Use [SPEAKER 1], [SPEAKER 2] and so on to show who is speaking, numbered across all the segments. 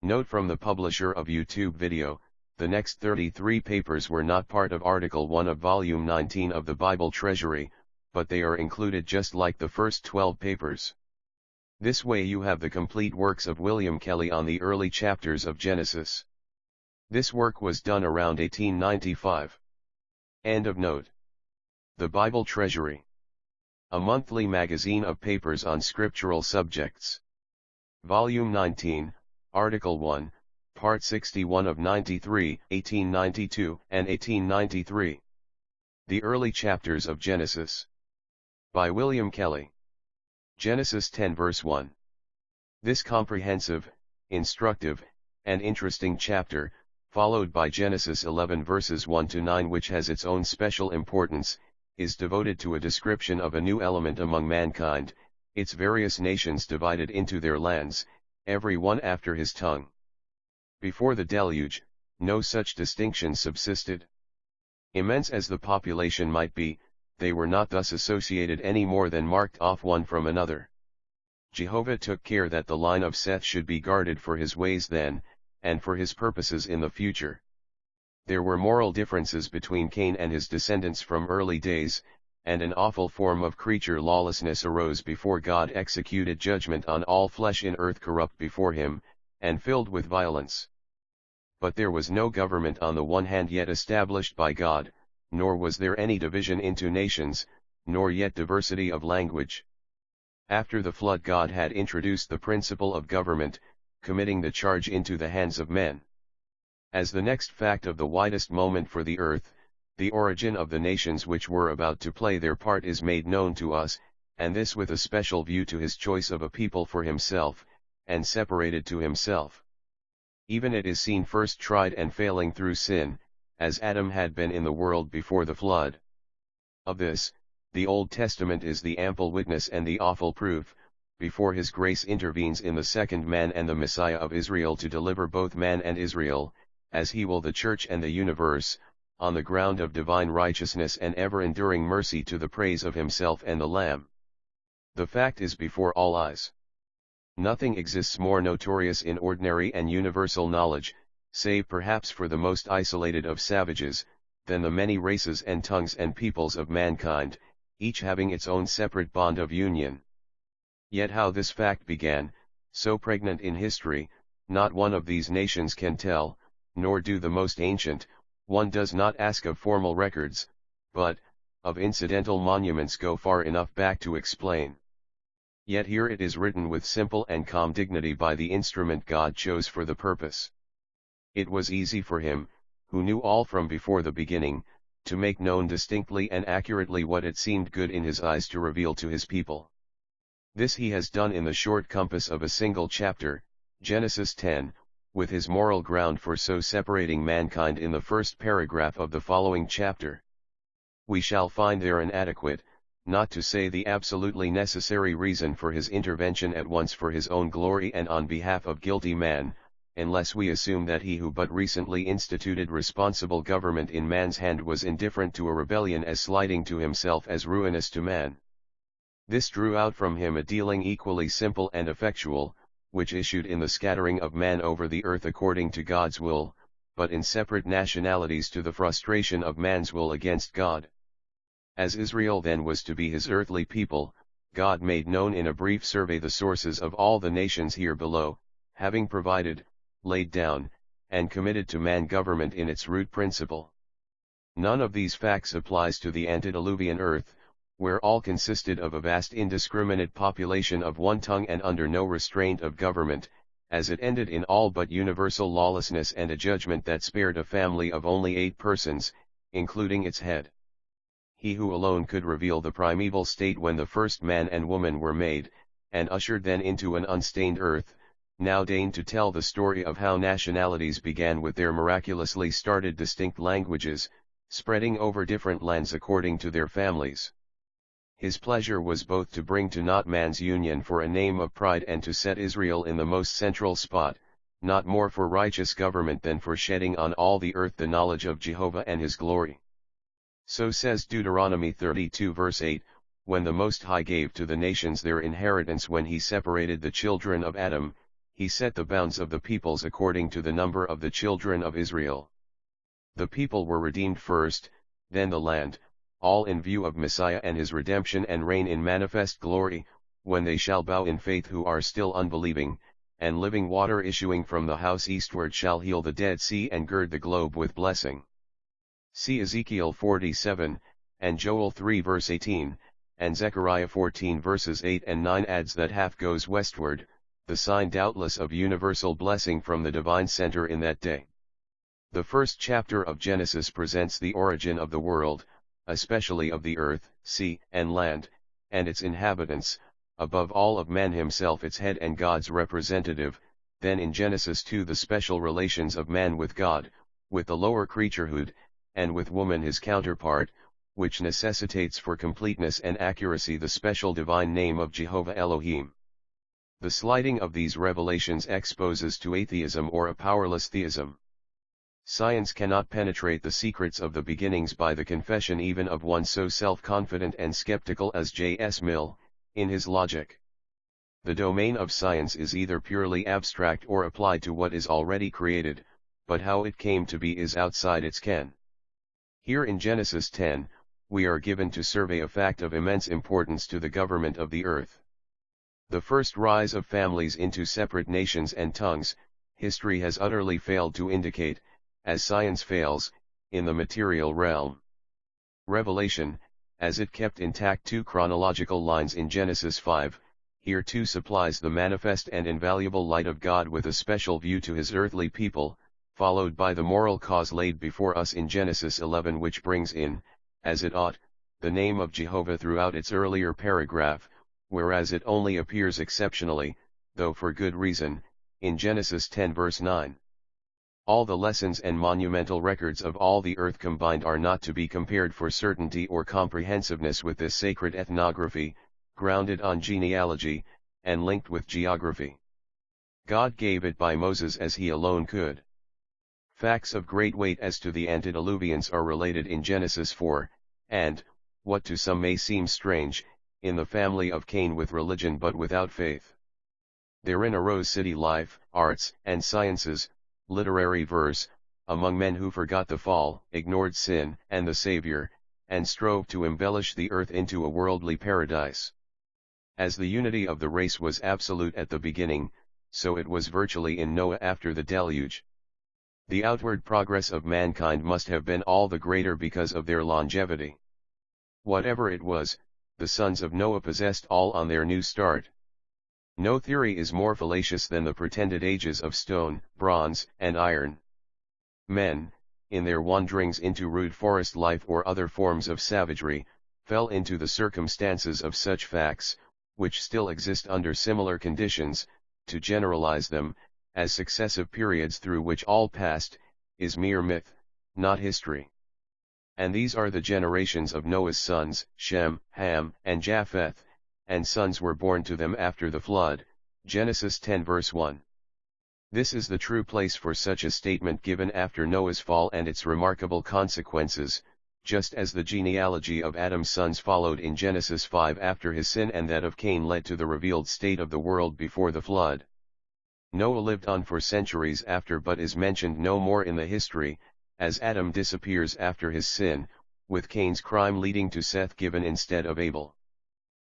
[SPEAKER 1] Note from the publisher of YouTube video, the next 33 papers were not part of Article 1 of Volume 19 of the Bible Treasury, but they are included just like the first 12 papers. This way you have the complete works of William Kelly on the early chapters of Genesis. This work was done around 1895. End of note. The Bible Treasury. A monthly magazine of papers on scriptural subjects. Volume 19, Article 1, Part 61 of 93, 1892 and 1893. The Early Chapters of Genesis. By William Kelly. Genesis 10 verse 1. This comprehensive, instructive, and interesting chapter, followed by Genesis 11 verses 1 to 9, which has its own special importance, is devoted to a description of a new element among mankind, its various nations divided into their lands, every one after his tongue. Before the deluge, no such distinction subsisted. Immense as the population might be, they were not thus associated any more than marked off one from another. Jehovah took care that the line of Seth should be guarded for his ways then, and for his purposes in the future. There were moral differences between Cain and his descendants from early days, and an awful form of creature lawlessness arose before God executed judgment on all flesh in earth corrupt before him, and filled with violence. But there was no government on the one hand yet established by God, nor was there any division into nations, nor yet diversity of language. After the flood God had introduced the principle of government, committing the charge into the hands of men. As the next fact of the widest moment for the earth, the origin of the nations which were about to play their part is made known to us, and this with a special view to his choice of a people for himself, and separated to himself. Even it is seen first tried and failing through sin, as Adam had been in the world before the flood. Of this, the Old Testament is the ample witness and the awful proof, before his grace intervenes in the second man and the Messiah of Israel to deliver both man and Israel, as he will the church and the universe, on the ground of divine righteousness and ever-enduring mercy to the praise of himself and the Lamb. The fact is before all eyes. Nothing exists more notorious in ordinary and universal knowledge, save perhaps for the most isolated of savages, than the many races and tongues and peoples of mankind, each having its own separate bond of union. Yet how this fact began, so pregnant in history, not one of these nations can tell, nor do the most ancient, one does not ask of formal records, but, of incidental monuments go far enough back to explain. Yet here it is written with simple and calm dignity by the instrument God chose for the purpose. It was easy for him, who knew all from before the beginning, to make known distinctly and accurately what it seemed good in his eyes to reveal to his people. This he has done in the short compass of a single chapter, Genesis 10, with his moral ground for so separating mankind in the first paragraph of the following chapter. We shall find there an adequate, not to say the absolutely necessary reason for his intervention at once for his own glory and on behalf of guilty man, unless we assume that he who but recently instituted responsible government in man's hand was indifferent to a rebellion as slighting to himself as ruinous to man. This drew out from him a dealing equally simple and effectual, which issued in the scattering of man over the earth according to God's will, but in separate nationalities to the frustration of man's will against God. As Israel then was to be his earthly people, God made known in a brief survey the sources of all the nations here below, having provided, laid down, and committed to man government in its root principle. None of these facts applies to the antediluvian earth, where all consisted of a vast indiscriminate population of one tongue and under no restraint of government, as it ended in all but universal lawlessness and a judgment that spared a family of only 8 persons, including its head. He who alone could reveal the primeval state when the first man and woman were made, and ushered then into an unstained earth, now deigned to tell the story of how nationalities began with their miraculously started distinct languages, spreading over different lands according to their families. His pleasure was both to bring to naught man's union for a name of pride and to set Israel in the most central spot, not more for righteous government than for shedding on all the earth the knowledge of Jehovah and his glory. So says Deuteronomy 32 verse 8, when the Most High gave to the nations their inheritance when he separated the children of Adam, he set the bounds of the peoples according to the number of the children of Israel. The people were redeemed first, then the land, all in view of Messiah and his redemption and reign in manifest glory, when they shall bow in faith who are still unbelieving, and living water issuing from the house eastward shall heal the Dead Sea and gird the globe with blessing. See Ezekiel 47, and Joel 3 verse 18, and Zechariah 14 verses 8 and 9 adds that half goes westward, the sign doubtless of universal blessing from the divine center in that day. The first chapter of Genesis presents the origin of the world, especially of the earth, sea, and land, and its inhabitants, above all of man himself its head and God's representative. Then in Genesis 2 the special relations of man with God, with the lower creaturehood, and with woman his counterpart, which necessitates for completeness and accuracy the special divine name of Jehovah Elohim. The sliding of these revelations exposes to atheism or a powerless theism. Science cannot penetrate the secrets of the beginnings by the confession even of one so self-confident and skeptical as J.S. Mill, in his Logic. The domain of science is either purely abstract or applied to what is already created, but how it came to be is outside its ken. Here in Genesis 10, we are given to survey a fact of immense importance to the government of the earth. The first rise of families into separate nations and tongues, history has utterly failed to indicate, as science fails, in the material realm. Revelation, as it kept intact two chronological lines in Genesis 5, here too supplies the manifest and invaluable light of God with a special view to his earthly people, followed by the moral cause laid before us in Genesis 11 which brings in, as it ought, the name of Jehovah throughout its earlier paragraph, whereas it only appears exceptionally, though for good reason, in Genesis 10 verse 9. All the lessons and monumental records of all the earth combined are not to be compared for certainty or comprehensiveness with this sacred ethnography, grounded on genealogy, and linked with geography. God gave it by Moses as he alone could. Facts of great weight as to the antediluvians are related in Genesis 4, and, what to some may seem strange, in the family of Cain with religion but without faith. Therein arose city life, arts, and sciences, literary verse, among men who forgot the fall, ignored sin and the Savior, and strove to embellish the earth into a worldly paradise. As the unity of the race was absolute at the beginning, so it was virtually in Noah after the deluge. The outward progress of mankind must have been all the greater because of their longevity. Whatever it was, the sons of Noah possessed all on their new start. No theory is more fallacious than the pretended ages of stone, bronze, and iron. Men, in their wanderings into rude forest life or other forms of savagery, fell into the circumstances of such facts, which still exist under similar conditions, to generalize them, as successive periods through which all passed, is mere myth, not history. And these are the generations of Noah's sons, Shem, Ham, and Japheth, and sons were born to them after the flood, Genesis 10 verse 1. This is the true place for such a statement given after Noah's fall and its remarkable consequences, just as the genealogy of Adam's sons followed in Genesis 5 after his sin and that of Cain led to the revealed state of the world before the flood. Noah lived on for centuries after but is mentioned no more in the history, as Adam disappears after his sin, with Cain's crime leading to Seth given instead of Abel.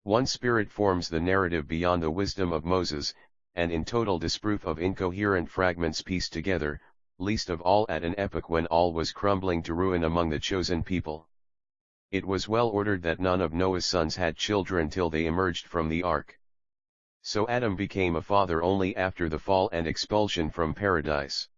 [SPEAKER 1] One spirit forms the narrative beyond the wisdom of Moses, and in total disproof of incoherent fragments pieced together, least of all at an epoch when all was crumbling to ruin among the chosen people. It was well ordered that none of Noah's sons had children till they emerged from the ark. So Adam became a father only after the fall and expulsion from paradise.